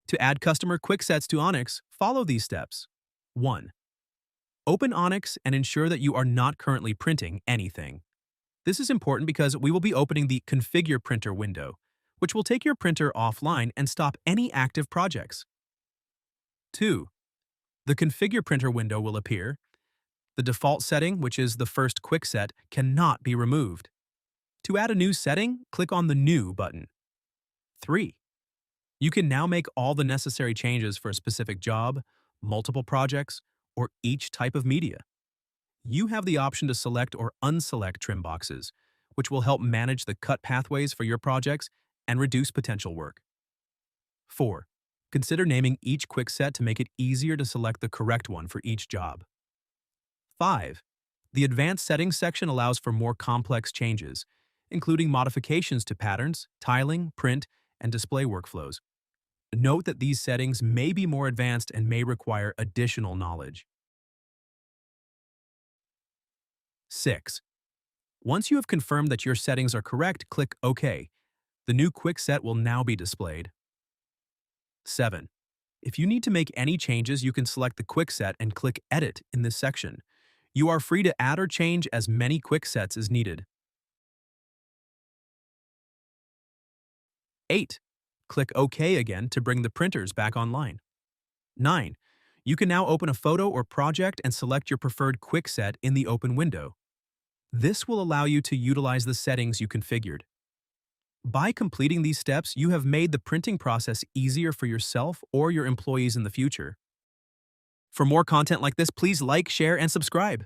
To add customer quick sets to ONYX, follow these steps. 1. Open ONYX and ensure that you are not currently printing anything. This is important because we will be opening the Configure Printer window, which will take your printer offline and stop any active projects. 2. The Configure Printer window will appear. The default setting, which is the first quick set, cannot be removed. To add a new setting, click on the New button. 3. You can now make all the necessary changes for a specific job, multiple projects, or each type of media. You have the option to select or unselect trim boxes, which will help manage the cut pathways for your projects and reduce potential work. 4. Consider naming each quick set to make it easier to select the correct one for each job. 5. The Advanced Settings section allows for more complex changes, including modifications to patterns, tiling, print, and display workflows. Note that these settings may be more advanced and may require additional knowledge. 6. Once you have confirmed that your settings are correct, click OK. The new quick set will now be displayed. 7. If you need to make any changes, you can select the quick set and click Edit in this section. You are free to add or change as many quick sets as needed. 8. Click OK again to bring the printers back online. 9. You can now open a photo or project and select your preferred quick set in the open window. This will allow you to utilize the settings you configured. By completing these steps, you have made the printing process easier for yourself or your employees in the future. For more content like this, please like, share, and subscribe.